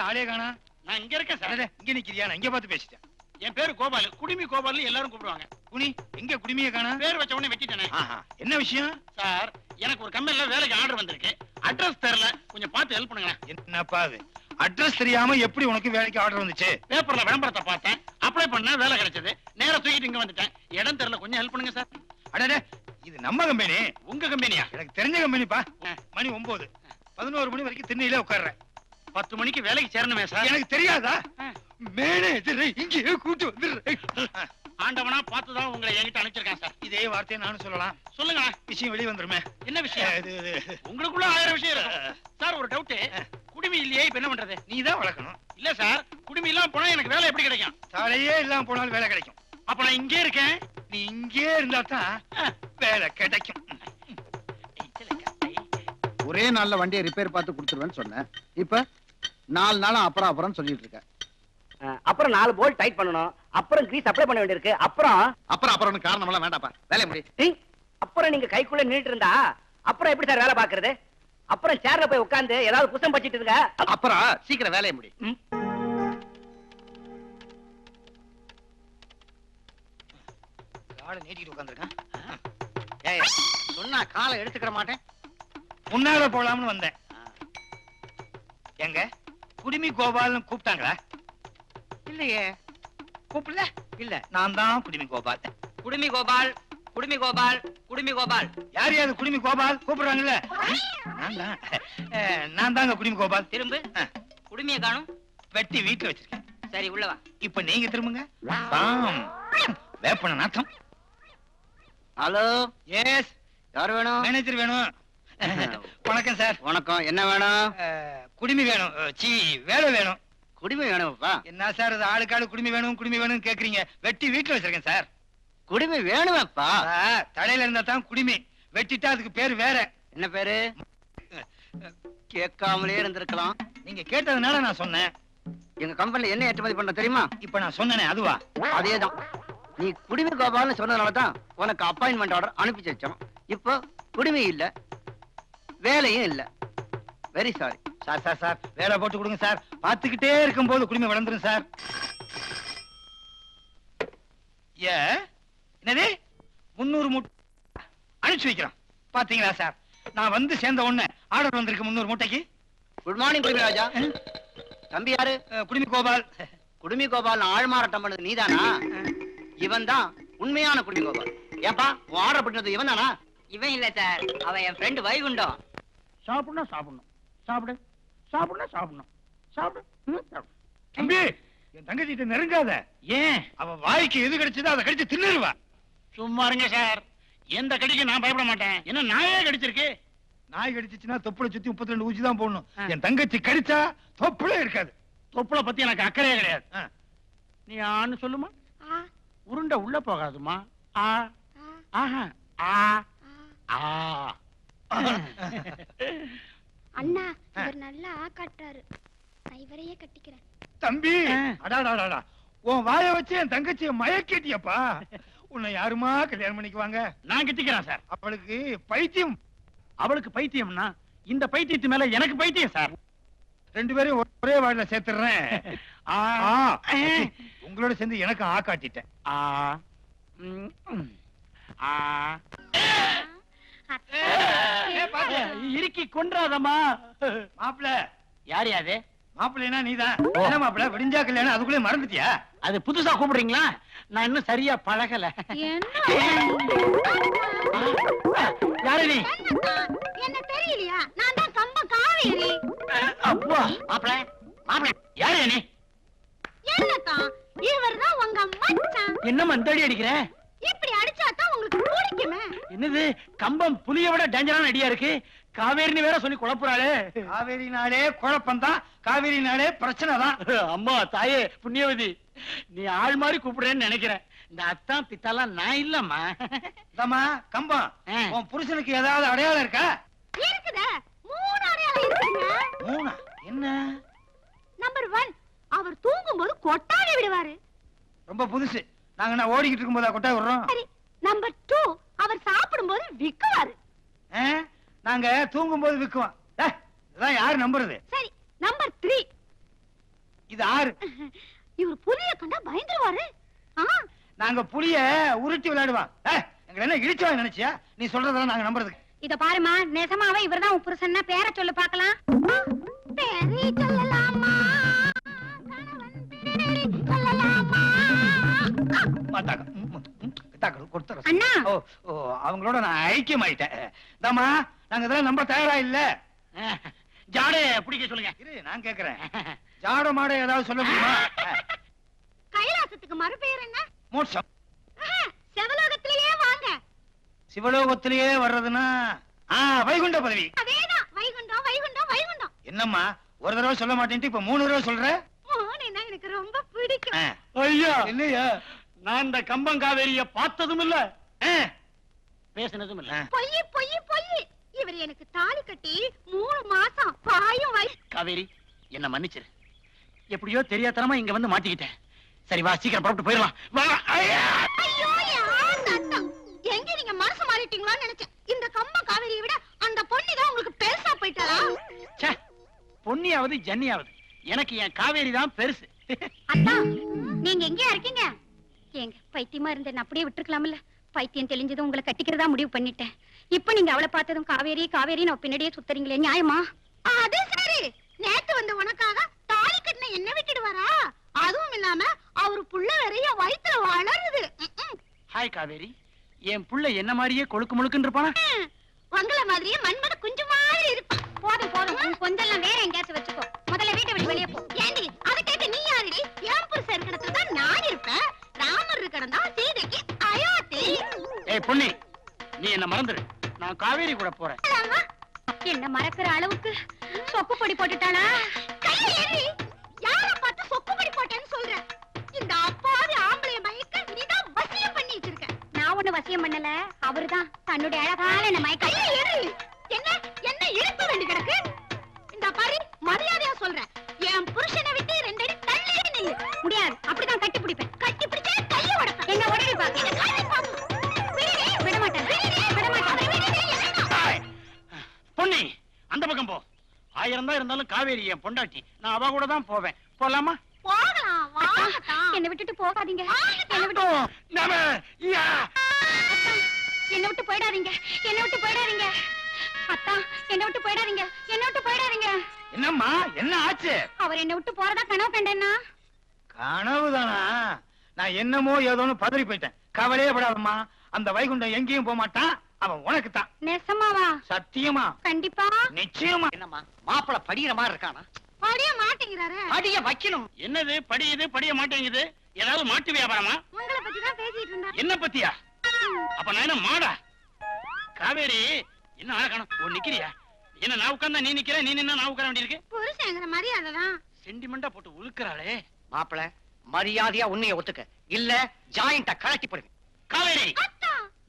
ஆளே காணா. நான் இங்க இருக்கேன் சார். இங்க நிக்கிறியா? நான் இங்க பார்த்து பேசிட்டேன். என் பேரு கோபால், குடிமி கோபால் எல்லாரும் கூப்பிடுவாங்க. குனி எங்க குடிமிய காணா? பேர் வச்ச உடனே வெட்டிட்டேனே. என்ன விஷயம் சார்? எனக்கு ஒரு கம்பெனில வேலைக்கு ஆர்டர் வந்திருக்கு. அட்ரஸ் தெரியல, கொஞ்சம் பார்த்து ஹெல்ப் பண்ணுங்க. என்னப்பா அது? அட்ரஸ் தெரியாம எப்படி உனக்கு வேலைக்கு ஆர்டர் வந்துச்சு? பேப்பர்ல விளம்பரத்தை பார்த்தேன், அப்ளை பண்ண வேலை கிடைச்சது. நேரா தூக்கிட்டு இங்க வந்துட்டேன். இடம் தெரியல, கொஞ்சம் ஹெல்ப் பண்ணுங்க சார். அடடே, இது நம்ம கம்பெனி. உங்க கம்பெனியா? எனக்கு தெரிஞ்ச கம்பெனிப்பா. மணி 9, 11 மணி வரைக்கும் திண்ணையில உட்கார்றேன். 10 மணிக்கு வேலைக்கு சேரணுமே சார். எனக்கு தெரியாதா? மேனேஜரை இங்கேயே கூட்டு வந்துடுறேன். ஆண்டவனா பார்த்துதான் உங்களை என்கிட்ட அனுப்பிச்சிருக்கேன் சார். இதே வார்த்தையை நானும் சொல்லலாம். சொல்லுங்க. விஷயம் வெளியே வந்துருமே. என்ன விஷயம்? உங்களுக்குள்ள 1000 விஷயம் இருக்கு சார். ஒரு டவுட், குடிமி இல்லையே, இப்ப என்ன பண்றது? நீ தான் வளர்க்கணும். இல்ல சார், குடிமி இல்லாம போனா எனக்கு வேலை எப்படி கிடைக்கும்? தலையே இல்லாம போனாலும் வேலை கிடைக்கும். அப்ப நான் இங்கே இருக்கேன். நீ இங்கே இருந்தா தான் வேலை கிடைக்கும். ஒரே நாள்ல வண்டியை ரிப்பேர் பார்த்து கொடுத்துருவேன்னு சொன்னேன். இப்ப 4 நாளும் அப்புறம் சொல்லிட்டு இருக்க. அப்புறம் 4 போல்ட் டைட் பண்ணணும். அப்புறம் கிரீஸ் அப்ளை பண்ண வேண்டியிருக்கு. அப்புறம் காரணம் எல்லாம் வேண்டாப்பா, வேலைய முடி. அப்புறம் நீங்க கைக்குள்ள நின்னுட்டு இருந்தா அப்புறம் எப்படி சார் வேலை பாக்குறது? அப்புறம் சேர்ல போய் உட்கார்ந்து ஏதாவது புத்தகம் படிச்சிட்டு இருங்க. அப்புறம் சீக்கிரம் வேலைய முடி. காலை நீட்டிட்டு உட்கார்ந்திருக்கேன். ஏய், சொன்னா காலை எடுத்துக்கிற மாட்டேன். முன்னால போலாம்னு வந்தேன். எங்க குடிமி கோபால்னு கூப்பிட்டாங்களா? இல்லையே, கூப்பிடல. இல்ல, நான் தான் குடிமி கோபால். குடுமி கோபால், குடுமி கோபால், குடுமி கோபால். யார் யாரு குடிமி கோபால் கூப்பிடுறாங்கல்ல? நான் தாங்க குடிமி கோபால். திரும்ப குடுமிய காணும். வெட்டி வீட்டுல வச்சிருக்கேன். சரி, உள்ளவா. இப்ப நீங்க திரும்புங்க. வேப்பன நாத்தம். Hello, yes. யார் வேணும்? மேனேஜர் வேணும். வணக்கம் சார். வணக்கம். என்ன வேணும்? குடிமி வேணும். வேலை வேணும். குடிமை வேணும்ப்பா. என்ன சார் இது ஆளுக்காளு குடிமி வேணும் கேக்குறீங்க? வெட்டி வீட்டுல வச்சிருக்கேன் சார். குடிமை வேணுமேப்பா. தலையில இருந்தா தான் குடிமி, வெட்டிட்டா அதுக்கு பேரு வேற. என்ன பேரு? கேட்காமலே இருந்திருக்கலாம். நீங்க கேட்டதுனால நான் சொன்னேன். எங்க கம்பெனில என்ன ஏற்றுமதி பண்ண தெரியுமா? இப்ப நான் சொன்னேனே அதுவா? அதேதான். நீ குடிமை கோபால்னு சொன்னதுனாலதான் உனக்கு அப்பாயின்மெண்ட் ஆர்டர் அனுப்பி வச்சோம். இப்போ குடிமை இல்ல, வேலையும் இல்ல. Very sorry. சார் வேலை போட்டு கொடுங்க சார். பாத்துக்கிட்டே இருக்கும் போது குடிமை வளர்ந்துரும் சார். என்னது 300 மூட்டை அனுப்பிச்சு வைக்கிறோம். பாத்தீங்களா சார், நான் வந்து சேர்ந்த உடனே ஆர்டர் வந்திருக்கு 300 மூட்டைக்கு. குட் மார்னிங் குடிமை ராஜா. தம்பி யாரு? குடிமி கோபால். குடிமி கோபால் ஆள்மாறாட்டம் பண்ணது நீதானா? இவன் தான் உண்மையான குடிமி கோபால். ஏப்பா, ஆர்டர் பண்ணது இவன் தானா? இவன் இல்ல சார், அவன் என் ஃப்ரெண்ட் வைகுண்டம். சாப்பிடணும் சாப்பிடு. தம்பி, என் தங்கச்சிட்ட நெருங்காத. ஏன்? அவ வாய்க்கு எது கிடைச்சதோ அதை கடிச்சு தின்னுருவா. சும்மா இருங்க சார். எந்த கடிக்கு நான் பயப்பட மாட்டேன். என்ன நாயே கடிச்சிருக்கு? நாய் கடிச்சிச்சுன்னா தொப்புளை சுத்தி 32 ஊசி தான் போடணும். என் தங்கச்சி கடிச்சா தொப்புளே இருக்காது. தொப்புளை பத்தி எனக்கு அக்கறையே கிடையாது. நீ ஆன்னு சொல்லுமா. உருண்டை உள்ள போகாதுமா. அண்ணா, இவர் நல்லா காட்டுறாரு. நான் இவரையே கட்டிக்கிறேன். தம்பி, அடாடாடா, உன் வாயை வச்சு என் தங்கச்சியை மயக்கிட்டியப்பா. உன்னை யாருமா கல்யாணம் பண்ணிக்குவாங்க? நான் கட்டிக்கிறேன் சார். அவளுக்கு பைத்தியம். அவளுக்கு பைத்தியம்னா இந்த பைத்தியத்து மேல எனக்கு பைத்தியம் சார். 2 பேரையும் ஒரே வார்டுல சேர்த்துறேன். உங்களோட சேர்ந்து எனக்கு காட்டிட்டேன். இறுக்கி கொன்றாதம்மா. மாப்பிள்ள யார் யாது? மாப்பிள்ளைனா நீதான். என்ன மாப்பிள்ள, விடிஞ்சா கல்யாணம் அதுக்குள்ளே மறந்துட்டியா? அது புதுசா கூப்பிடுறீங்களா? நான் இன்னும் சரியா பழகல. யாரு நீ? என்ன தெரியலையா? நான் தான் கம்பம் காவேரி. அப்பா, மாப்பிள்ள யாரு நீ? என்னதான் இவர்தான் உங்க மச்சான். என்ன மந்தடி அடிக்கிற? இப்படி அடிச்சாதான் உங்களுக்கு பிடிக்குமே. என்னது கம்பம் புலிய விட டேஞ்சரான ஐடியா இருக்கு. காவேரின்னு வேற சொல்லி குழப்புறாளே. காவேரினாலே குழப்பம் தான், காவேரினாலே பிரச்சனை தான். அம்மா தாயே புண்ணியவதி, நீ ஆள் மாதிரி கூப்பிடுறேன்னு நினைக்கிறேன். இந்த அத்தான் பித்தாலாம் நான் இல்லம்மா. தம்மா கம்பம், உன் புருஷனுக்கு ஏதாவது அடையாளம் இருக்கா? இருக்குதே, 3 அடையாளம் இருக்குங்க. 3? என்ன? நம்பர் 1, அவர் தூங்கும்போது கொட்டாவி விடுவாரு. ரொம்ப புதுசு. நாங்க நான் ஓடிக்கிட்டு இருக்கும்போது கொட்டாவி விடுறோம். சரி. நம்பர் 2, அவர் சாப்பிடும்போது விக்குவாரு. நாங்க தூங்கும்போது விக்குவோம். இதான் யாரு நம்புறது? சரி. நம்பர் 3, இது ஆறு. இவர் புலிய கண்டா பயந்துருவாரு. நாங்க புலிய உருட்டி விளையாடுவான். எங்க என்ன இடிச்சவா நினைச்சியா? நீ சொல்றதெல்லாம் நாங்க நம்புறதுக்கு. இத பாருமா, நெசமாவே இவர்தான் உன் புருஷன்னா பேரை சொல்லு பாக்கலாம். பேரை சொல்லலாமா? அண்ணா, அவங்களோட நான் ஐக்கியமாயிட்டேன். தாமா, நாங்க இதெல்லாம் நம்ப தயாரா இல்ல. ஜாடே பிடிக்க சொல்லுங்க. இரு, நான் கேக்குறேன். ஜாட மாட ஏதாவது சொல்ல முடியுமா? கைலாசத்துக்கு மறுபெயர் என்ன? மோட்சம். செவலோகத்திலேயே வாங்க. சிவலோகத்திலேயே வர்றதுன்னா வைகுண்ட பதவி. அதேதான், வைகுண்டம் வைகுண்டம் வைகுண்டம். என்னம்மா ஒரு தடவை சொல்ல மாட்டேன்ட்டு இப்ப 3 தடவை சொல்ற? மோனேனா எனக்கு ரொம்ப பிடிக்கும். ஐயா இல்லையா? நான் இந்த கம்பங்காவேரிய பார்த்ததும் இல்ல, பேசினதும் இல்ல. பொய் பொய் பொய். இவர் எனக்கு தாலி கட்டி 3 மாசம் பாயும் வை. காவேரி, என்ன மன்னிச்சிரு. எப்படியோ தெரியாதனமா இங்க வந்து மாட்டிக்கிட்டேன். சரி வா, சீக்கிரம் புறப்பட்டு போயிடலாம். வா. ஐயோ, யார் தாத்தா? எங்க நீங்க மனசு மாறிட்டீங்களான்னு நினைச்சேன். இந்த கம்ப காவேரியை விட அந்த பொண்ணு தான் உங்களுக்கு பெருசா போயிட்டாரா? ச்சே, பொன்னியாவது ஜன்னியாவது எனக்கு என் காவேரி தான் பெருசு. அத்தா, நீங்க எங்கயா இருக்கீங்க? ஏங்க பைத்தியமா இருந்தேன், அப்படியே விட்டுருக்கலாம்ல. பைத்தியம் தெளிஞ்சதும் உங்களை கட்டிக்கிறதா முடிவு பண்ணிட்டேன். இப்ப நீங்க அவளை பார்த்ததும் காவேரி காவேரி நான் பின்னாடியே சுத்தறீங்களே, நியாயமா? அது சரி, நேத்து வந்து உனக்காக தாலி கட்டின என்ன விட்டுட்டு வரா? அதுவும் இல்லாம அவரு புள்ள வரைய வயித்துல வளருது. ஹாய் காவேரி, என் புள்ள என்ன மாதிரியே கொழுக்கு முழுக்குன்னு இருப்பானா? உங்கள மாதிரியே மன்மத குஞ்சு மாதிரி இருப்பான். போதும் போதும், கொஞ்சம் வேற எங்கேயாச்சும் வச்சுக்கோ. முதல்ல வீட்டை விட்டு வெளியே போ. ஏண்டி அதை கேட்க நீ யாருடி? என் புருஷன் இருக்கிறது தான் நான் இருப்பேன். ராமர் இருக்கிறதா சீதைக்கு அயோத்தி. ஏய் பொன்னி, நீ என்ன மறந்துரு. நான் காவேரி கூட போறேன். என்ன மறக்கிற அளவுக்கு சொப்பு பொடி போட்டுட்டாளா? கையில ஏறி யார பார்த்து சொப்பு பொடி போட்டேன்னு சொல்ற? இந்த அப்பாவி ஆம்பளைய மயக்க நீதான் வசியம் பண்ணி வச்சிருக்க. நான் ஒண்ணு வசியம் பண்ணல, அவர்தான் தன்னுடைய அழகால என்ன மயக்க. கையில ஏறி என்ன என்ன இழுக்க வேண்டி கிடக்கு? இந்த பாரு, மரியாதையா சொல்றேன், என் புருஷனை விட்டு 2 அடி தள்ளியே நில்லு. முடியாது, அப்படிதான் கட்டி பிடிப்பேன். கட்டி பிடிச்சா கைய உடைப்பேன். என்ன உடனே பாக்க விட மாட்டேன். பொன்னி, அந்த பக்கம் போ. 1000 தான் இருந்தாலும் காவேரி என் பொண்டாட்டி. நான் அவ கூட தான் போவேன். போலாமா? போகலாம், வாங்கடா. என்ன விட்டுட்டு போகாதீங்க. என்ன விட்டு என்ன விட்டு போயிடாதீங்க. என்ன விட்டு போயிடாதீங்க. அத்தா, என்ன விட்டு போயிடாதீங்க. என்ன விட்டு போயிடாதீங்க. என்னம்மா, என்ன ஆச்சு? அவர் என்ன விட்டு போறதா கனவு கண்டேன்னா? கனவுதானா? நான் என்னமோ ஏதோன்னு பதறி போயிட்டேன். கவலையே படாதம்மா, அந்த வைகுண்டம் எங்கேயும் போக மாட்டான். அவன் உனக்கு தான். நெசமாவா? சத்தியமா? கண்டிப்பா. நிச்சயமா. என்னம்மா மாப்பிள படிக்கிற மாதிரி இருக்கானா? படிய மாட்டேங்கிறாரு. படிய வைக்கணும். என்னது படியுது படிய மாட்டேங்குது? ஏதாவது மாட்டு வியாபாரமா? உங்களை பத்தி தான் பேசிட்டு இருந்தா. என்ன பத்தியா? அப்ப நான் என்ன மாடா? காவேரி, என்ன ஆகணும்? ஓ நிக்கிறியா? என்ன நான் உட்கார்ந்தா நீ நிக்கிற, நீ நின்னா நான் உட்கார வேண்டியிருக்கு? புருஷங்கிற மரியாதை தான். சென்டிமெண்டா போட்டு உழுக்கிறாளே. மாப்பிள மரியாதையா உன்னைய ஒத்துக்க, இல்ல ஜாயிண்ட கலட்டி போடுவேன். காவேரி,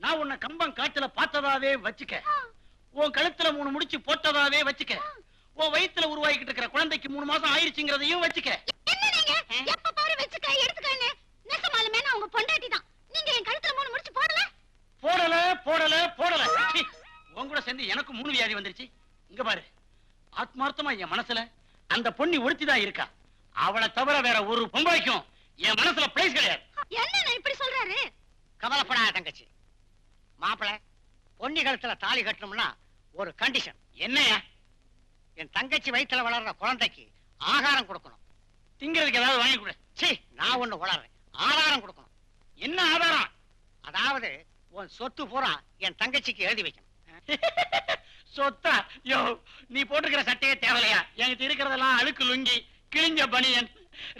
நான் உன்னை கம்பம் காட்டுல பார்த்ததாவே வச்சுக்க. உன் கழுத்துல 3 முடிச்சு போட்டதாவே வச்சுக்க. உன் வயித்துல உருவாக்கிட்டு இருக்கிற குழந்தைக்கு 3 மாசம் ஆயிருச்சுங்கிறதையும் வச்சுக்க. என்ன நீங்க எப்ப பாரு வச்சுக்க எடுத்துக்கன்னு? நெசமாலுமே நான் உங்க பொண்டாட்டி தான். நீங்க என் கழுத்துல 3 முடிச்சு போடல? போடல போடல போடல. உன் கூட சேர்ந்து எனக்கு 3 வியாதி வந்துருச்சு. இங்க பாரு, ஆத்மார்த்தமா என் மனசுல அந்த பொண்ணி ஒருத்திதான் இருக்கா. அவளை தவிர வேற ஒரு பொம்பளைக்கும் என் மனசுல பிளேஸ் கிடையாது. என்ன இப்படி சொல்றாரு? கவலைப்படாத தங்கச்சி. மாப்பிள பொன்னி கழுத்துல தாலி கட்டணும்னா ஒரு கண்டிஷன். என்னையா? என் தங்கச்சி வயித்துல வளர்ற குழந்தைக்கு ஆகாரம் கொடுக்கணும். திங்கிறதுக்கு ஏதாவது வாங்கி கொடு. சீ, நான் ஒண்ணு வளர்றேன், ஆதாரம் கொடுக்கணும். என்ன ஆதாரம்? அதாவது உன் சொத்து பூரா என் தங்கச்சிக்கு எழுதி வைக்கணும். சொத்தா? யோ, நீ போட்டுக்கிற சட்டையே தேவையா? என்கிட்ட இருக்கிறதெல்லாம் அழுக்கு லுங்கி, கிழிஞ்ச பனியன்,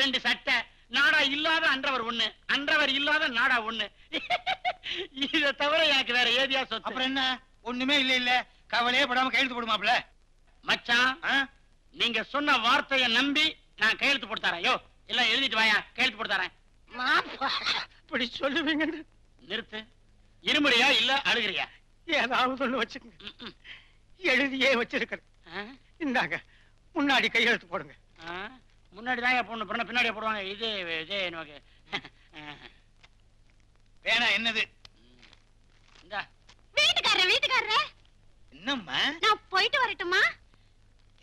2 சட்டை, நாடா இல்லாத அன்றவர் 1, அன்றவர் இல்லாத நாடா 1. இத தவிர எனக்கு வேற ஏதியா சொத்து? அப்புறம் என்ன? ஒண்ணுமே இல்ல. இல்ல கவலையே படாம கையெழுத்து போடுமாப்ல. மச்சான், நீங்க சொன்ன வார்த்தையை நம்பி நான் கையெழுத்து போட்டு தரேன். யோ, எல்லாம் எழுதிட்டு வாயா, கையெழுத்து போட்டு தரேன். இப்படி சொல்லுவீங்க? நிறுத்து. இருமுறையா இல்ல அழுகிறியா? ஏதாவது ஒண்ணு வச்சுக்கோங்க. எழுதியே வச்சிருக்கிறேன். இந்தாங்க, முன்னாடி கையெழுத்து போடுங்க. முன்னாடிதான் போடணும், பின்னாடியே போடுவாங்க. இது நமக்கு வேணா. என்னது? வீட்டுக்காரரே என்னம்மா? நான் போயிட்டு வரட்டுமா?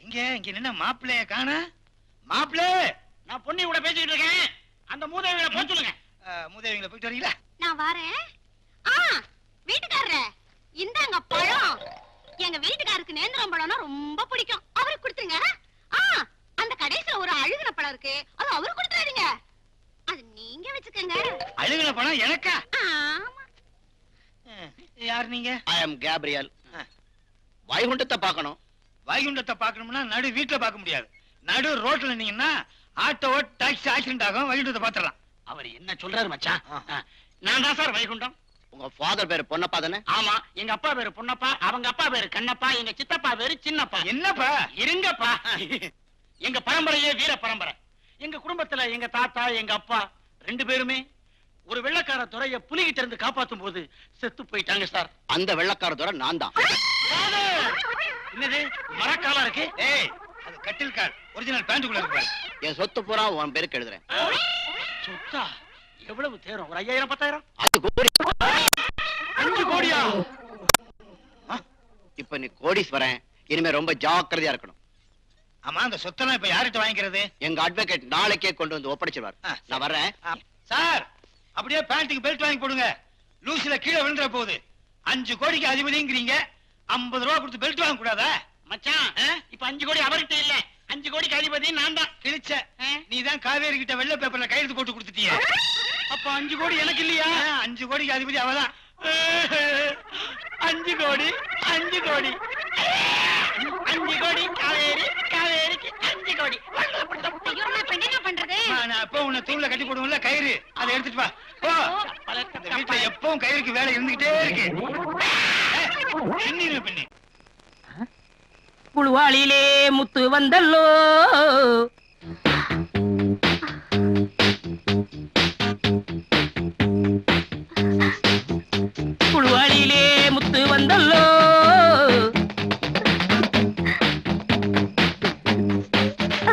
இங்க நின்ன மாப்பிள்ளைய காண. மாப்பிள்ளை, நான் பொண்ணி கூட பேசிக்கிட்டு இருக்கேன். அந்த மூதேவிகளை போக சொல்லுங்க. மூதேவிங்களை போயிட்டு வரீங்களா? நான் வரேன். வீட்டுக்காரரே, இந்தாங்க பழம். எங்க வீட்டுக்காருக்கு நேந்திரம் பழம்னா ரொம்ப பிடிக்கும். அவருக்கு கொடுத்துருங்க. அந்த கடைசில ஒரு அழுகுன பழம் இருக்கு, அது அவருக்கு கொடுத்துறாதீங்க. அது நீங்க வச்சுக்கோங்க. அழுகுன பழம் எனக்கா? ஆமா. யார் நீங்க? ஐ அம் கேப்ரியல். வைகுண்டத்தை பார்க்கணும். வைகுண்டத்தை பார்க்கணும்னா நடு வீட்டுல பார்க்க முடியாது. நடு ரோட்ல நீங்கன்னா ஆட்டோ டாக்ஸி ஆக்சிடென்ட் ஆகும். வைகுண்டத்தை பாத்துறலாம். அவர் என்ன சொல்றாரு மச்சான்? நான் தான் சார் வைகுண்டம். உங்க ஃபாதர் பேரு பொன்னப்பா தானே? ஆமா, எங்க அப்பா பேரு பொன்னப்பா, அவங்க அப்பா பேரு கண்ணப்பா, எங்க சித்தப்பா பேரு சின்னப்பா. என்னப்பா? இருங்கப்பா. எங்க பரம்பரையே வீர பரம்பரை. எங்க குடும்பத்துல எங்க தாத்தா எங்க அப்பா 2 பேருமே ஒரு வெள்ளக்கார துறைய புலிகிட்ட இருந்து காப்பாத்தும் போது செத்து போயிட்டாங்க சார். அந்த வெள்ளக்கார துறை நான் தான். என்னது மரக்காலா இருக்கு? ஏய், அது கட்டில் கால். ஒரிஜினல் பேண்ட்டுக்குள்ள இருக்கு. என் சொத்து பூரா உன் பேருக்கு எழுதுறேன். சொத்தா? எவ்வளவு தேரும்? ஒரு 5000 10,000? அது கோடி. 5 கோடியா? இப்ப நீ கோடீஸ்வரன். இனிமே ரொம்ப ஜாக்கிரதையா இருக்கணும். ஆமா, அந்த சொத்தெல்லாம் இப்ப யார்கிட்ட வாங்கிக்கிறது? எங்க அட்வொகேட் நாளைக்கே கொண்டு வந்து ஒப்படைச்சிருவார். நான் வர்றேன். சார், அப்படியே பேண்ட்டுக்கு பெல்ட் வாங்கி போடுங்க. லூசில கீழே விழுந்துற போகுது. 5 கோடிக்கு அதிபதிங்கிறீங்க, 50 ரூபா கொடுத்து பெல்ட் வாங்க கூடாதா? மச்சான், இப்ப 5 கோடி அவர்கிட்ட இல்ல. 5 கோடிக்கு அதிபதி நான் தான். கிழிச்ச. நீதான் காவேரி கிட்ட வெள்ளை பேப்பர்ல கையெழுத்து போட்டு கொடுத்துட்டிய. அப்ப 5 கோடி எனக்கு இல்லையா? 5 கோடிக்கு அதிபதி அவதான். 5 கோடி 5 கோடி 5 கோடி காவேரி, காவேரிக்கு 5 கோடி. ஐயோ, நான் இப்ப என்ன பண்றது? நான் அப்போ உன்னை தூண்ல கட்டி போடுவோம்ல கயிறு, அதை எடுத்துட்டு வா. போ. இந்த வீட்டுல எப்பவும் கயிறுக்கு வேலை இருந்துகிட்டே இருக்கு. பின்னிரு பின்னி. புழுவாளிலே முத்து வந்தல்லோ, புழுவாளிலே முத்து வந்தல்லோ,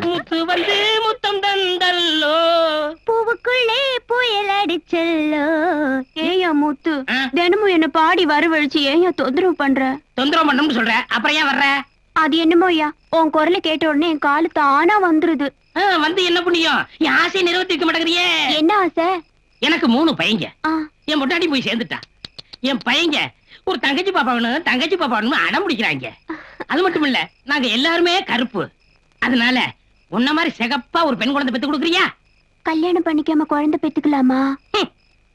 முத்து வந்து முத்தம் தந்தல்லோ, பூவுக்குள்ளே புயல் அடிச்சல்லோ. ஏயா முத்து, தினமும் என்ன பாடி வரவழைச்சு ஏயா தொந்தரவு பண்ற? தொந்தரவு பண்ணணும்னு சொல்ற, அப்புறம் ஏன் வர்ற? அது என்னமோ ஐயா, உன் குரலை கேட்ட உடனே என் காலு தானா வந்துருது. வந்து என்ன புண்ணியம்? என் ஆசையை நிறைவேற்றிக்க மாட்டேங்கிறியே. என்ன ஆசை? எனக்கு 3 பையங்க. ஆ, என் முன்னாடி போய் சேர்ந்துட்டா. என் பையங்க ஒரு தங்கச்சி பாப்பா வேணும், தங்கச்சி பாப்பா வேணும் அடம் பிடிக்கிறாங்க. அது மட்டும் இல்ல, நாங்க எல்லாருமே கருப்பு. அதனால உன்ன மாதிரி சிகப்பா ஒரு பெண் குழந்தை பெத்து கொடுக்குறியா? கல்யாணம் பண்ணிக்காம குழந்தை பெத்துக்கலாமா?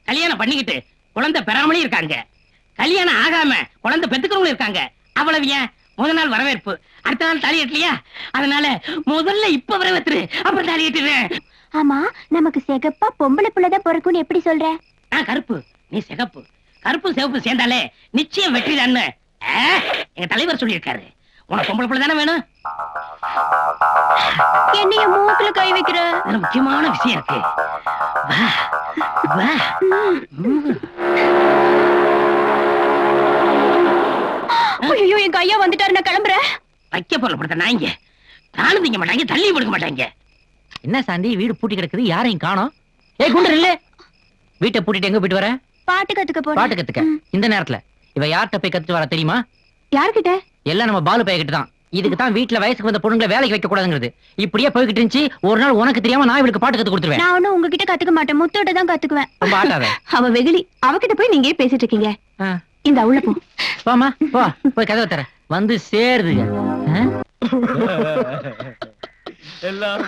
கல்யாணம் பண்ணிக்கிட்டு குழந்தை பெறாமலே இருக்காங்க. கல்யாணம் ஆகாம குழந்தை பெத்துக்கிறவங்களும் இருக்காங்க. அவ்வளவு ஏன், முதல் நாள் வரவேற்பு, அடுத்த நாள் தாலி கட்டலையா? அதனால முதல்ல இப்ப வரவேற்று அப்புறம் தாலி கட்டுறேன். ஆமா, நமக்கு சிகப்பா பொம்பளை புள்ளதான் பிறக்கும்னு எப்படி சொல்ற? நான் கருப்பு, நீ சிகப்பு. கருப்பு சிவப்பு சேர்ந்தாலே நிச்சயம் வெற்றி தான்னு எங்க தலைவர் சொல்லியிருக்காரு. உனக்கு பொம்பளை புள்ள தானே வேணும்? என்னைய மூக்குல கை வைக்கிற? அதுல முக்கியமான விஷயம் இருக்கு. வா, வா. ஐயோ, என் கையா வந்துட்டாரு, நான் கிளம்புறேன். வைக்க பொருள் படுத்த நாய்ங்க தானும் திங்க மாட்டாங்க, தள்ளியும் கொடுக்க மாட்டாங்க. என்ன சாந்தி, வீடு பூட்டி கிடக்குது, யாரையும் காணோம். ஏய் குண்டர் இல்ல, வீட்டை பூட்டிட்டு எங்க போயிட்டு வர? பாட்டு கத்துக்க போறேன். பாட்டு கத்துக்க? இந்த நேரத்துல இவ யார்கிட்ட போய் கத்துட்டு வர தெரியுமா? யார்கிட்ட? எல்லாம் நம்ம பாலு பைய கிட்ட தான். இதுக்கு தான் வீட்டுல வயசுக்கு வந்த பொண்ணுங்களை வேலைக்கு வைக்க கூடாதுங்கிறது. இப்படியே போய்கிட்டு இருந்துச்சு, ஒரு நாள் உனக்கு தெரியாம நான் இவளுக்கு பாட்டு கத்து கொடுத்துருவேன். நான் ஒண்ணும் உங்ககிட்ட கத்துக்க மாட்டேன், முத்தோட தான் கத்துக்குவேன். ரொம்ப ஆட்டாத. அவ வெகுளி, அவகிட்ட போய் நீங்க பேசிட்டு இருக்கீங்க. இந்த உள்ள போ. போமா போ, போய் கதவை தர வந்து சேருதுங்க. எல்லாம்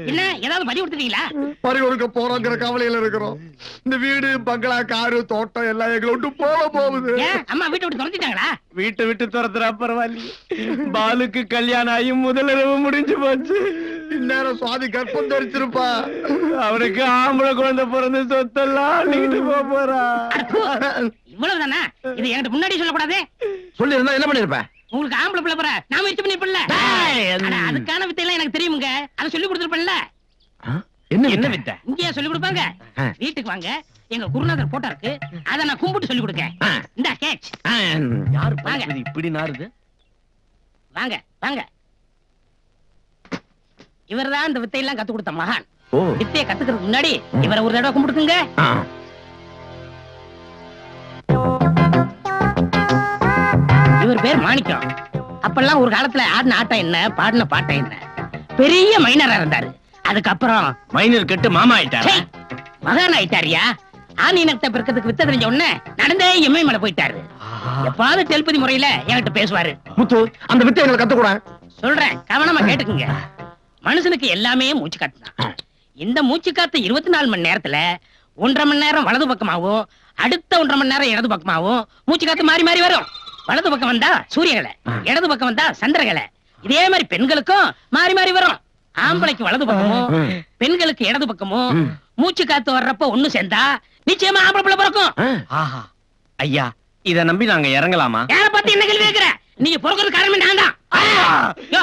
என்ன ஏதாவது பறி கொடுத்துட்டீங்களா? பறி கொடுக்க போறோங்கிற கவலையில இருக்கிறோம். இந்த வீடு பங்களா காரு தோட்டம் எல்லாம் எங்களை விட்டு போகுது. ஏன் அம்மா வீட்டை விட்டு துரத்திட்டாங்களா? வீட்டை விட்டு துரத்துறா பரவாயில்லையே, பாலுக்கு கல்யாணம் ஆகி முதலிரவு முடிஞ்சு போச்சு. இந்நேரம் சுவாதி கற்பம் தரிச்சிருப்பா. அவருக்கு ஆம்பளை குழந்தை பிறந்து சொத்தெல்லாம் நீட்டு போறா. இவ்வளவுதானா? இது என்கிட்ட முன்னாடி சொல்லக்கூடாது. சொல்லி இருந்தா என்ன பண்ணிருப்பேன்? உங்களுக்கு ஆம்பளை பிள்ளை போற நான் முயற்சி பண்ணிருப்பேன்ல. அதுக்கான வித்தையெல்லாம் எனக்கு தெரியுங்க, அதை சொல்லி கொடுத்துருப்பேன்ல. என்ன வித்த? இங்கேயா சொல்லி கொடுப்பாங்க? வீட்டுக்கு வாங்க, எங்க குருநாதர் போட்டோ இருக்கு, அதை நான் கும்பிட்டு சொல்லி கொடுக்க. இந்த கேட்ச் யாரு வாங்க. இப்படி நாருது? வாங்க வாங்க. இவர்தான் இந்த வித்தையெல்லாம் கத்து கொடுத்த மகான். வித்தையை கத்துக்கிறதுக்கு முன்னாடி இவரை ஒரு தடவை கும்பிடுங்க. இவர் பேர் மாணிக்கம். அப்பெல்லாம் ஒரு காலத்துல ஆடின ஆட்டம் என்ன, பாடின பாட்டம் என்ன. பெரிய மைனரா இருந்தாரு. அதுக்கப்புறம் மைனர் கெட்டு மாமா ஆயிட்டாரு. ச்சே, மகான் ஆயிட்டாரியா. ஆணி நக்த பிறக்கிறதுக்கு வித்த தெரிஞ்ச உடனே நடந்தே எம்ஐ மேல போயிட்டாரு. எப்பாவது டெலிபதி முறையில என்கிட்ட பேசுவாரு. முத்து, அந்த வித்தை எங்களுக்கு கத்துக்கூட. சொல்றேன், கவனமா கேட்டுக்குங்க. மனுஷனுக்கு எல்லாமே மூச்சு காத்து தான். இந்த மூச்சு காத்து 24 மணி நேரத்துல 1.5 மணி நேரம் வலது பக்கமாவும், அடுத்த 1.5 மணி நேரம் இடது பக்கமாவும் மூச்சு காத்து மாறி மாறி வரும். வலது பக்கம் வந்தா சூரியகலை, இடது பக்கம் வந்தா சந்திரகலை. இதே மாதிரி பெண்களுக்கும் மாறி மாறி வரும். ஆம்பளைக்கு வலது பக்கமும் பெண்களுக்கு இடது பக்கமும் மூச்சு காத்து வர்றப்ப ஒண்ணு சேர்ந்தா நிச்சயமா ஆம்பளை பிள்ளை பிறக்கும். ஆஹா, ஐயா, இத நம்பி நாங்க இறங்கலாமா? யார பார்த்து என்ன கேள்வி கேக்குற? நீங்க பிறக்கிறது காரணமே நான் தான். யோ,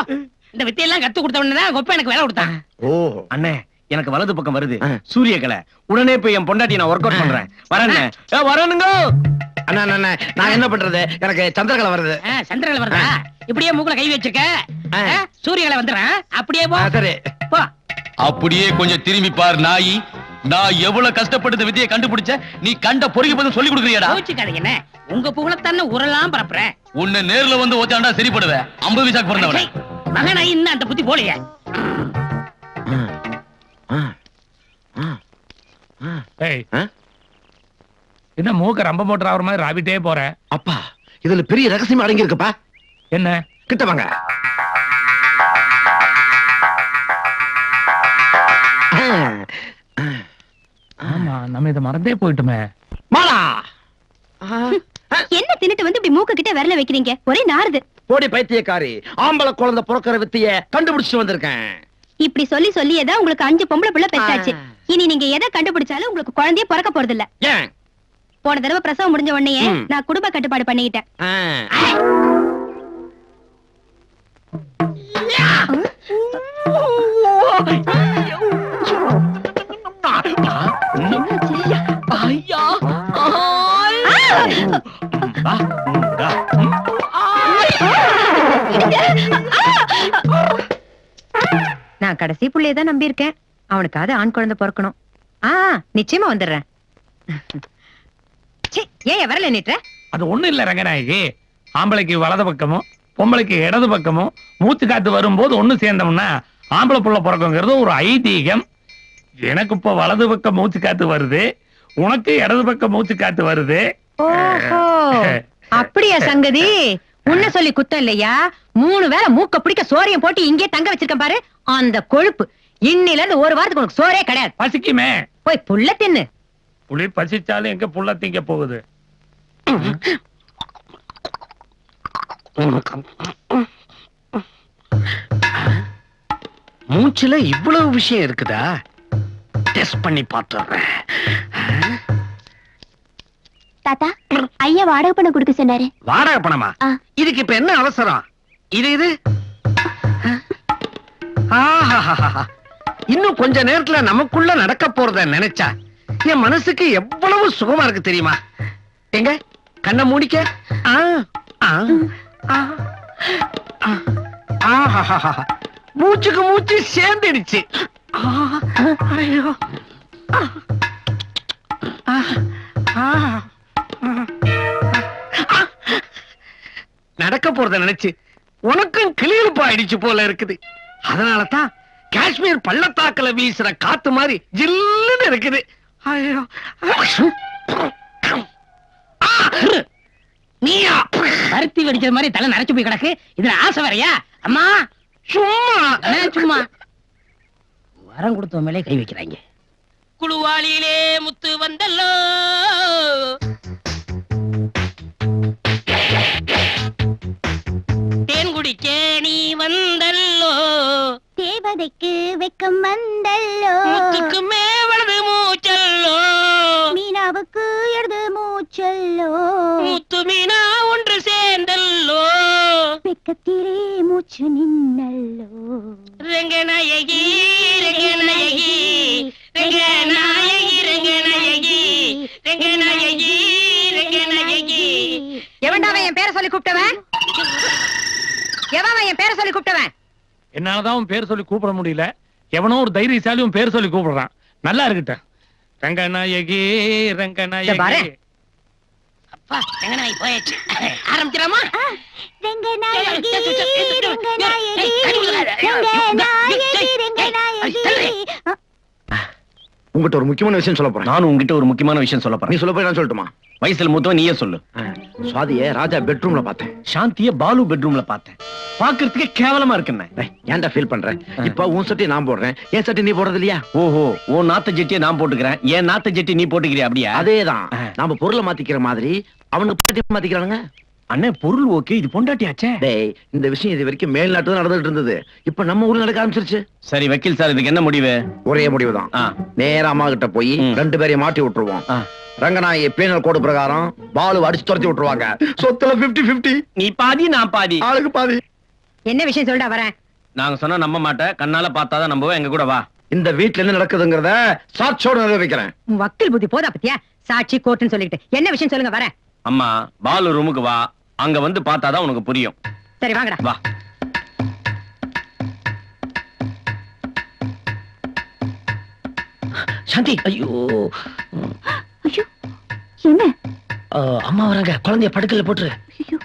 இந்த வித்தையெல்லாம் கத்து கொடுத்த உடனே தான் கொப்ப எனக்கு வேலை கொடுத்தான். ஓ அண்ணே, எனக்கு வலது பக்கம் வருது சூரியகலை. உடனே போய் என் பொண்டாட்டி நான் ஒர்க் அவுட் பண்றேன். வரேன் வரணுங்க. அண்ணா அண்ணா, நான் என்ன பண்றது? எனக்கு சந்திரகலை வருது. சந்திரகலை வருதா? இப்படியே மூக்குல கை வச்சிருக்க. சூரியகலை வந்துடுறேன். அப்படியே போ. சரி போ. அப்படியே கொஞ்சம் திரும்பி பாரு நாயி. நான் எவ்வளவு கஷ்டப்பட்டு விதியை கண்டுபிடிச்ச, நீ கண்ட பொறுக்கி பதில் சொல்லி கொடுக்குறியடா. கோச்சுக்காதீங்க, உங்க புகழத்தான உரலாம் பரப்புறேன். உன்னை நேர்ல வந்து ஓச்சாண்டா சரிப்படுவேன். 50 பைசாக்கு பிறந்தவன மகனாய் இன்னும் அந்த புத்தி போலையே. என்ன மூக்க ரம்ப மோட்டர் ஆகுற மாதிரி ராவிட்டே போற? அப்பா, இதுல பெரிய ரகசியம் அடங்கி இருக்குப்பா. என்ன? கிட்ட வாங்க. ஆமா, நம்ம இத மறந்தே போயிட்டுமே. மாலா, என்ன தின்னுட்டு வந்து இப்படி மூக்கு கிட்ட விரல வைக்கிறீங்க? ஒரே நாறுது. போடி பைத்தியக்காரி, ஆம்பளை குழந்தை பிறக்கிற வித்தைய கண்டுபிடிச்சு வந்திருக்கேன். இப்படி சொல்லி சொல்லியேதான் உங்களுக்கு 5 பொம்பளை பிள்ளை பெத்தாச்சு. இனி நீங்க எதை கண்டுபிடிச்சாலும் உங்களுக்கு குழந்தையே பிறக்க போறது இல்ல. ஏன்? போன தடவை பிரசவம் முடிஞ்ச உடனே நான் குடும்ப கட்டுப்பாடு பண்ணிக்கிட்டேன். நான் கடைசி புள்ளைய தான் நம்பி இருக்கேன். அவனுக்காவது ஆண் குழந்தை பிறக்கணும். நிச்சயமா வந்துடுறேன். ஏன் வரல நீட்டுற? அது ஒண்ணு இல்ல ரங்கநாயகி. ஆம்பளைக்கு வலது பக்கமும் பொம்பளைக்கு இடது பக்கமும் மூச்சு காத்து வரும்போது ஒண்ணு சேர்ந்தோம்னா ஆம்பளை புள்ள பிறக்குங்கிறது ஒரு ஐதீகம். எனக்கு இப்ப வலது பக்கம் மூச்சு காத்து வருது, உனக்கு இடது பக்கம் மூச்சு காத்து வருது. ஓஹோ, அப்படியா சங்கதி? உன்ன சொல்லி குத்தம் இல்லையா? 3 வேளை மூக்க பிடிக்க சோறையும் போட்டு இங்கே தங்க வச்சிருக்கேன் பாரு. அந்த கொழுப்பு இன்னில இருந்து 1 வாரத்துக்கு உனக்கு சோறே கிடையாது. பசிக்குமே, போய் புள்ள தின்னு. புளி பசிச்சாலும் எங்க புள்ள திங்க போகுது? மூச்சுல இவ்வளவு விஷயம் இருக்குதா? டெஸ்ட் பண்ணி பார்த்துறேன். தாத்தா, ஐயா வாடகை பணம் கொடுக்க சொன்னாரு. வாடகை பணமா? இதுக்கு இப்ப என்ன அவசரம்? இது இன்னும் கொஞ்ச நேரத்துல நமக்குள்ள நடக்க போறத நினைச்சா என் மனசுக்கு எவ்வளவு சுகமா இருக்கு தெரியுமா? எங்க கண்ணை மூடிக்க. மூச்சுக்கு மூச்சு சேர்ந்துடுச்சு. ஐயோ, நடக்க போறத நினைச்சு உனக்கும் கிளியலுப்பா ஆயிடுச்சு போல இருக்குது. அதனாலதான் காஷ்மீர் பள்ளத்தாக்குல வீசுற காத்து மாதிரி ஜில்லுன்னு இருக்குது. ஐயோ, நீயா பருத்தி வெடிக்கிற மாதிரி தலை நரைச்சு போய் கிடக்கு. இதுல ஆசை வரையா? அம்மா சும்மா சும்மா வரம் கொடுத்த மேலே கை வைக்கிறாங்க. குழுவாளியிலே முத்து வந்தல்லோ, தேன் குடிக்க நீ வந்தல்லோ, தேவதைக்கு வெக்கம் வந்தல்லோ, முத்துக்கு மேவளது மூச்சல்லோ, மீனாவுக்கு எழுது மூச்சல்லோ, முத்து மீனா ஒன்று சேர்ந்தல்லோ, வெக்கத்திலே மூச்சு நின்னல்லோ, ரங்கநாயகி ரங்கநாயகி ரங்கநாயகி ரங்கநாயகி ரங்கநாயகி ரங்கநாயகி. எவன்டாவன் என் பேரை சொல்லி கூப்பிட்டவன்? எவன் என் பேரை சொல்லி கூப்பிட்டவன்? என்னாலதான் உன் பேர் சொல்லி கூப்பிட முடியல. எவனோ ஒரு தைரியசாலி உன் பேர் சொல்லி கூப்பிடுறான். நல்லா இருக்கட்டும். ரங்கநாயகி ரங்கநாயகி. அப்பா ரங்கநாயகி போயாச்சு. ஆரம்பிக்கிறோமா? ரங்கநாயகி உங்ககிட்ட ஒரு முக்கியமான விஷயம் சொல்ல போறேன். நானும் உங்ககிட்ட ஒரு முக்கியமான விஷயம் சொல்ல போறேன். நீ சொல்ல போய் நான் சொல்லட்டுமா? வயசுல மூத்தவன் நீயே சொல்லு. சுவாதிய ராஜா பெட்ரூம்ல பார்த்தேன். சாந்திய பாலு பெட்ரூம்ல பார்த்தேன். பாக்குறதுக்கே கேவலமா இருக்குன்னு. ஏன்டா ஃபீல் பண்ற? இப்ப உன் சட்டி நான் போடுறேன், என் சட்டி நீ போடுறது இல்லையா? ஓஹோ, உன் நாத்த ஜெட்டியை நான் போட்டுக்கிறேன், என் நாத்த ஜெட்டி நீ போட்டுக்கிறியா? அப்படியா? அதேதான். நாம பொருளை மாத்திக்கிற மாதிரி அவனுக்கு மாத்திக்கிறானுங்க. அண்ணே, பொருள் ஓகே, இது பொண்டாட்டியாச்சே. டேய், இந்த விஷயம் இது வரைக்கும் மேல்நாட்டு நடந்துட்டு இருந்தது. இப்ப நம்ம ஊர்ல நடக்க ஆரம்பிச்சிருச்சு. சரி வக்கீல் சார், இதுக்கு என்ன முடிவு? ஒரே முடிவுதான். நேரா அம்மா கிட்ட போய் 2 பேரையும் மாட்டி விட்டுருவோம். ரங்கநாயகி பீனல் கோடு பிரகாரம் பாலு அடிச்சு துரத்தி விட்டுருவாங்க. சொத்துல 50-50. நீ பாதி நான் பாதி. ஆளுக்கு பாதி. என்ன விஷயம் சொல்லிட்டா வரேன். நாங்க சொன்னா நம்ப மாட்டேன், கண்ணால பார்த்தாதான் நம்புவேன். எங்க கூட வா. இந்த வீட்டுல என்ன நடக்குதுங்கிறத சாட்சியோட நிரூபிக்கிறேன். வக்கீல் புத்தி போதா பத்தியா? சாட்சி கோர்ட்டுன்னு சொல்லிட்டு என்ன விஷயம் சொல்லுங்க வரேன். அம்மா, பாலு ரூமுக்கு வா, அங்க வந்து பார்த்தாதான் உனக்கு புரியும். சரி வாங்கடா. வா. சாந்தி, ஐயோ ஐயோ என்ன? அம்மா வராங்க, குழந்தைய படுக்கல போட்டுரு. ஐயோ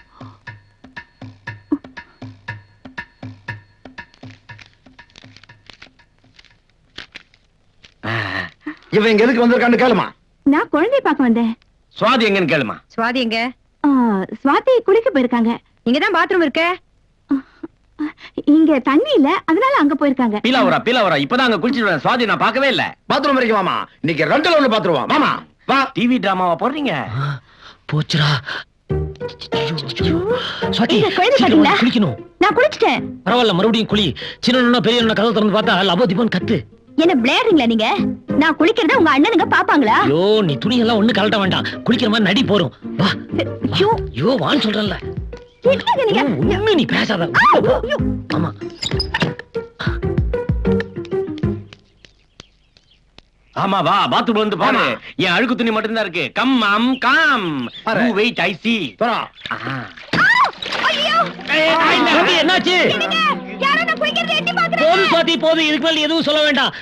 இவன் இங்க எதுக்கு வந்திருக்கான்னு கேளுமா. நான் குழந்தைய பார்க்க வந்தேன். சுவாதி எங்கன்னு கேளுமா. சுவாதி எங்க? சுவாதி குளிக்க போயிருக்காங்க. இங்கதான் பாத்ரூம் இருக்க. இங்க தண்ணி இல்ல, அதனால அங்க போயிருக்காங்க. பீலாவரா இப்பதான் அங்க குளிச்சிட்டு சுவாதி நான் பார்க்கவே இல்ல. பாத்ரூம் வரைக்கும் வாமா. இன்னைக்கு 2ல 1 பாத்ரூம் மாமா. வா. டிவி டிராமாவா போடுறீங்க? போச்சுடா. குளிக்கணும். நான் குளிச்சிட்டேன். பரவாயில்ல, மறுபடியும் குளி. சின்ன பெரிய கதவு திறந்து பார்த்தா லபோ தீபன் கத்து. என்ன விளையாடுறீங்களா நீங்க? நான் குளிக்கிறத உங்க அண்ணனுங்க பாப்பாங்களா? ஐயோ, நீ துணி எல்லாம் ஒண்ணு கலட்ட வேண்டாம். குளிக்கிற மாதிரி நடி போறோம். வா. ஐயோ வான்னு சொல்றேன்ல. உண்மை நீ பேசாத. ஆமா. ஆமா வா, பாத்ரூம் வந்து பாரு. என் அழுக்கு துணி மட்டும் தான் இருக்கு. Come um come. You wait, I see. என்னாச்சு? போது சுவாதி, போது. இதுக்கு மேல எதுவும் சொல்ல வேண்டாம்.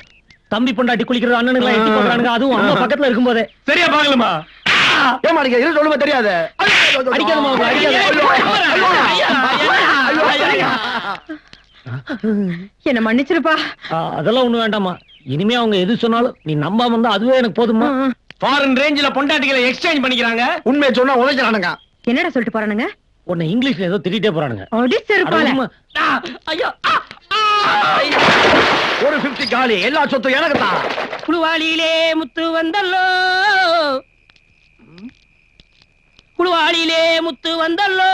தம்பி பொண்டாட்டி குளிக்கிறது அண்ணனுங்களா எட்டி பாக்குறானுங்க, அதுவும் அம்மா பக்கத்துல இருக்கும் போதே. சரியா பாக்கலாமா? ஏமா நீங்க இது சொல்லுமே தெரியாது. அடிக்காதமா, என்ன மன்னிச்சிருப்பா. அதெல்லாம் ஒண்ணு வேண்டாமா. இனிமே அவங்க எது சொன்னாலும் நீ நம்பாம இருந்தா அதுவே எனக்கு போதுமா. ஃபாரின் ரேஞ்சில பொண்டாட்டிகளை எக்ஸ்சேஞ்ச் பண்ணிக்கிறாங்க. உண்மையை சொன்னா உழைக்கிறானுங்க. என்னடா சொல்லிட்டு போறானுங்க? உன்னை இங்கிலீஷ்ல ஏதோ திட்டிட்டே போறானுங்க. ஐயோ, ஒரு 50 காலி. எல்லா சொத்தும் எனக்கு தான். குழுவாளியிலே முத்து வந்தல்லோ, குழுவாளியிலே முத்து வந்தல்லோ,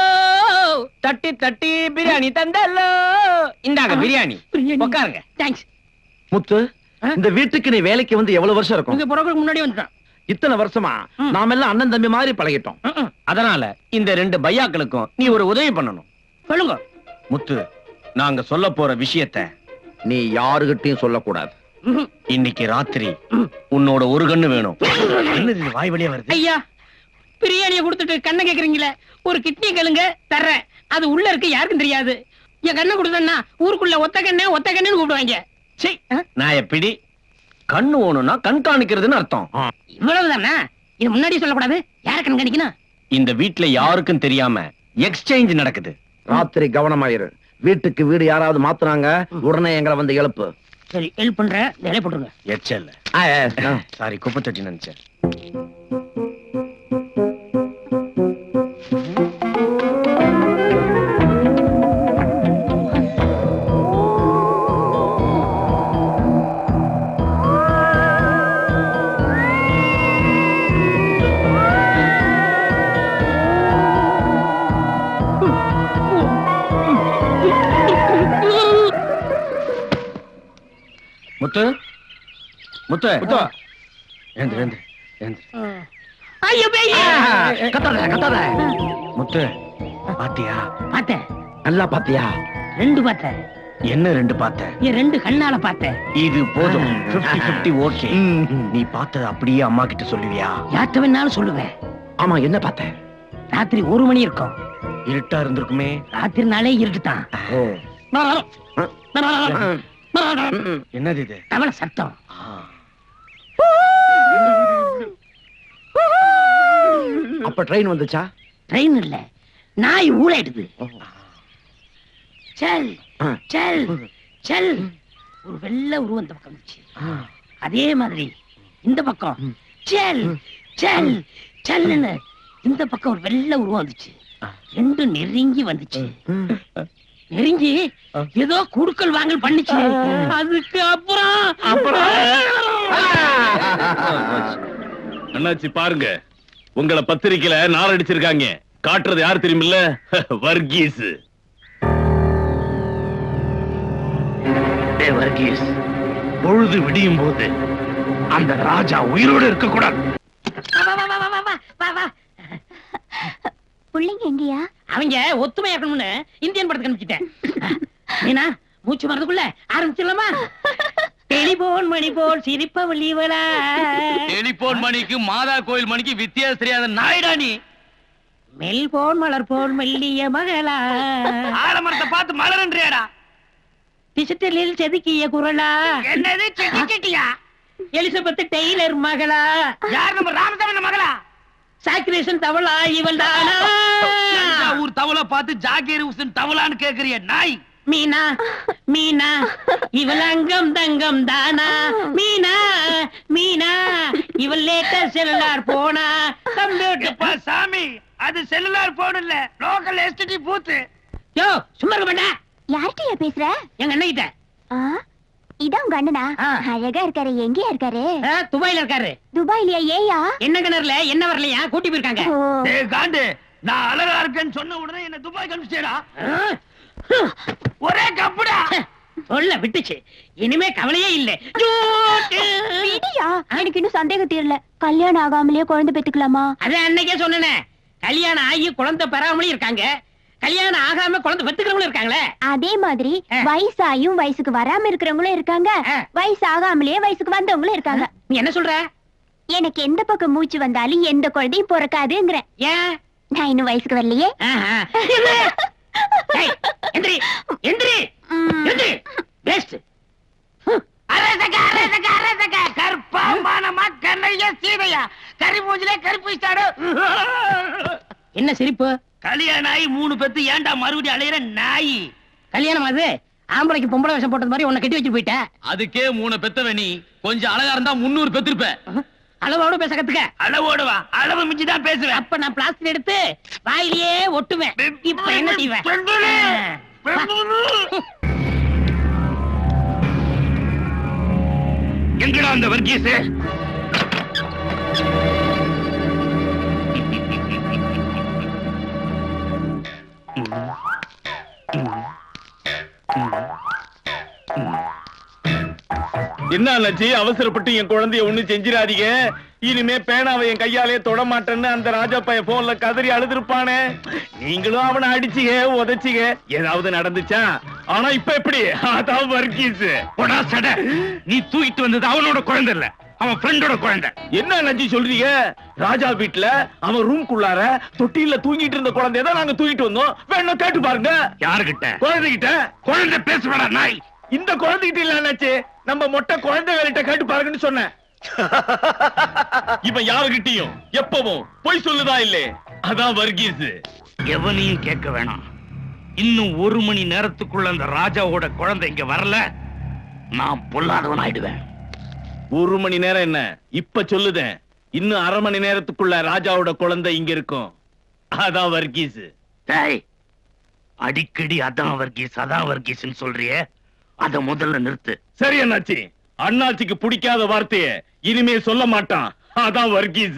தட்டி தட்டி பிரியாணி தந்தல்லோ. இந்தாங்க பிரியாணி, உட்காருங்க. தேங்க்ஸ். முத்து, இந்த வீட்டுக்கு நீ வேலைக்கு வந்து எவ்வளவு வருஷம் இருக்கும்? உங்க புறவுக்கு முன்னாடி வந்துட்டான். இத்தனை வருஷமா நாம எல்லாம் அண்ணன் தம்பி மாதிரி பழகிட்டோம். அதனால இந்த 2 பையாக்களுக்கும் நீ ஒரு உதவி பண்ணணும். சொல்லுங்க. முத்து, நாங்க சொல்ல போற விஷயத்தை நீ யாருகிட்டையும் சொல்லக்கூடாது. இன்னைக்கு ராத்திரி உன்னோட ஒரு கண்ணு வேணும். என்னது வாய் வழியா வருது? ஐயா, பிரியாணியை கொடுத்துட்டு கண்ணை கேக்குறீங்களே, ஒரு கிட்னி கேளுங்க தர்றேன். அது உள்ள இருக்கு, யாருக்கும் தெரியாது. என் கண்ணை கொடுத்தா ஊருக்குள்ள ஒத்த கண்ணு கூப்பிடுவாங்க. நான் எப்படி கண்ணு ஓணும்னா கண்காணிக்கிறதுன்னு அர்த்தம். இவ்வளவுதானா? இது முன்னாடி சொல்லக்கூடாது. யார கண்காணிக்கணும்? இந்த வீட்டுல யாருக்கும் தெரியாம எக்ஸ்சேஞ்ச் நடக்குது. ராத்திரி கவனமாயிரு. வீட்டுக்கு வீடு யாராவது மாத்துறாங்க, உடனே எங்களை வந்து எழுப்பு. சரி, ஹெல்ப் பண்றேன். வேலை போட்டுருங்க. எச்சல்ல. சாரி, குப்பை தொட்டி நினைச்சேன். முத்து, முத்து, முத்து, எழுந்து, எழுந்து, எழுந்து. ஐயோ பேய்! கத்தாத, கத்தாத. முத்து, பாத்தியா? பார்த்தேன். நல்லா பாத்தியா? 2 பார்த்தேன். என்ன 2 பார்த்த? என் 2 கண்ணால பார்த்தேன். இது போதும். 50-50 ஓகே. நீ பார்த்தது அப்படியே அம்மா கிட்ட சொல்லுவியா? யார்கிட்ட வேணாலும் சொல்லுவேன். ஆமா, என்ன பார்த்த? ராத்திரி 1 மணி இருக்கும். இருட்டா இருந்திருக்குமே. ராத்திரி நாளே இருட்டுதான். என்னது இது? தவளை சத்தம். அப்ப ட்ரெயின் வந்துச்சா? ட்ரெயின் இல்ல, நாய் ஊழையிடுது. செல் செல் செல் ஒரு வெள்ளை உருவம் இந்த பக்கம் வந்துச்சு. அதே மாதிரி இந்த பக்கம் செல் செல் செல்லுன்னு இந்த பக்கம் ஒரு வெள்ளை உருவம் வந்துச்சு. ரெண்டும் நெருங்கி வந்துச்சு. நெருங்கி ஏதோ குடுக்கல் வாங்கல் பண்ணிச்சு. அதுக்கு அப்புறம் அண்ணாச்சி பாருங்க, உங்களை பத்திரிக்கையில நாள் அடிச்சிருக்காங்க. காட்டுறது யாரு தெரியுமில்ல? வர்கீஸ். வர்கீஸ், பொழுது விடியும் போது அந்த ராஜா உயிரோடு இருக்க கூடாது. புள்ளைங்க எங்கயா? அவங்க ஒத்துமையா இருக்கணும்னு இந்தியன் படத்துக்கு அனுப்பிச்சிட்டேன். ஏன்னா மூச்சு மறதுக்குள்ள ஆரம்பிச்சிடலாமா? டெலிபோன் மணி போல் சிரிப்பவள் இவளா. டெலிபோன் மணிக்கு மாதா கோயில் மணிக்கு வித்தியாசம் தெரியாத நாயிடா நீ. மெல்போன் மலர் போல் மெல்லிய மகளா. ஆலமரத்தை பார்த்து மலர்ன்றியாடா. டிஜிட்டலில் செதுக்கிய குரலா. என்னது செதுக்கிட்டியா? எலிசபெத் டெய்லர் மகளா. யார் நம்ம ராமசாமி மகளா? சாக்ரேஷன் தவளா இவள் தானா? ஊர் தவளை பார்த்து ஜாகீர் ஹுசேன் தவளான்னு கேக்குறிய நாய். மீனா மீனா இவள் அங்கம் தங்கம் தானா? மீனா மீனா இவள் லேட்டர் செல்லுலார் போனா. கம்ப்யூட்டர் சாமி, அது செல்லுலார் போன் இல்ல, லோக்கல் எஸ்டிடி பூத். யோ சும்மா இருக்க மாட்டா. யார்கிட்டயா பேசுற? எங்க அண்ணகிட்ட. இதான் உங்க அண்ணனா? ஆ. அழகா இருக்காரு. எங்கயா இருக்காரு? துபாயில இருக்காரு. துபாய்லயா? ஏயா? என்ன கிணறுல என்ன வரலையா? கூட்டி போயிருக்காங்க. ஓ. டேய் காண்டு, நான் அழகா இருக்கேன்னு சொன்ன உடனே என்ன துபாய் கமிச்சேடா. ஒரே கப்புடா. சொல்ல விட்டுச்சு. இனிமே கவலையே இல்ல. விடியா? எனக்கு இன்னும் சந்தேகம் தீரல. கல்யாணம் ஆகாமலே குழந்தை பெத்துக்கலாமா? அத அன்னைக்கே சொன்னேனே. கல்யாணம் ஆகி குழந்தை பெறாமலும் இருக்காங்க, கல்யாணம் ஆகாம குழந்தை பெத்துக்கிறவங்களும் இருக்காங்களே. அதே மாதிரி வயசாயும் வயசுக்கு வராம இருக்கிறவங்களும் இருக்காங்க, வயசு ஆகாமலே வயசுக்கு வந்தவங்களும் இருக்காங்க. நீ என்ன சொல்ற? எனக்கு எந்த பக்கம் மூச்சு வந்தாலும் எந்த குழந்தையும் பிறக்காதுங்கிற. ஏன்? நான் இன்னும் வயசுக்கு வரலையே. எந்திரி எந்திரி எந்திரி. பெஸ்ட். அரசக அரசக அரசக கர்ப்பமானமா கண்ணைய சீதையா கரி மூஞ்சிலே கருப்பிச்சாடு. என்ன சிரிப்பு? கல்யாணம் ஆகி 3 பெத்து ஏன்டா மறுபடியும் அலையற நாய்? கல்யாணம் அது ஆம்பளைக்கு பொம்பளை வேஷம் போட்டது மாதிரி உன்னை கட்டி வச்சு போயிட்ட. அதுக்கே 3 பெத்தவ நீ. கொஞ்சம் அழகா இருந்தா 300 பெத்திருப்ப. அளவோட பேச கத்துக்க. அளவோடுவா, அளவு மிஞ்சி தான் பேசுவேன். அப்ப நான் பிளாஸ்டிக் எடுத்து வாயிலேயே ஒட்டுவேன். இப்ப என்ன செய்வேன்? எங்கடா அந்த வர்கீஸ்? என்ன லட்சி, அவசரப்பட்டு என் குழந்தைய ஒண்ணு செஞ்சிடாதீங்க. இனிமே பேனாவை என் கையாலே தொட மாட்டேன்னு அந்த ராஜா பையன் போன்ல கதறி அழுதுருப்பானே. நீங்களும் அவனை அடிச்சீங்க, உதைச்சீங்க, ஏதாவது நடந்துச்சா? ஆனா இப்ப எப்படி? அதான் வர்கீஸ். நீ தூக்கிட்டு வந்தது அவனோட குழந்தை இல்ல, அவன் ஃப்ரெண்டோட குழந்தை. என்ன லட்சி சொல்றீங்க? ராஜா வீட்டுல அவன் ரூம்குள்ளார தொட்டில தூங்கிட்டு இருந்த குழந்தைய தான் நாங்க தூக்கிட்டு வந்தோம். வேணா கேட்டு பாருங்க. யாருகிட்ட? குழந்தைகிட்ட. குழந்தை பேசுவாடா நாய். இந்த குழந்தைகிட்ட இல்ல லட்சி, நம்ம மொட்டை குழந்தைகிட்ட கேட்டு பாருங்கன்னு சொன்னேன். இவன் யாருகிட்டயும் எப்பவும் பொய் சொல்லுதா இல்லே. அதான் வர்கீஸ். எவனையும் கேட்க வேணாம். இன்னும் 1 மணி நேரத்துக்குள்ள அந்த ராஜாவோட குழந்தை இங்க வரல, நான் பொல்லாதவன் ஆயிடுவேன். 1 மணி நேரம் என்ன, இப்ப சொல்லுதேன். இன்னும் 1/2 மணி நேரத்துக்குள்ள ராஜாவோட குழந்தை இங்க இருக்கும். அதான் வர்கீஸ். டேய், அடிக்கடி அதான் வர்கீஸ் அதான் வர்கீஸ்னு சொல்றியே, அத முதல்ல நிறுத்து. சரி அண்ணாச்சி, அண்ணாச்சிக்கு பிடிக்காத வார்த்தைய இனிமே சொல்ல மாட்டான். அதான் வர்கீஸ்.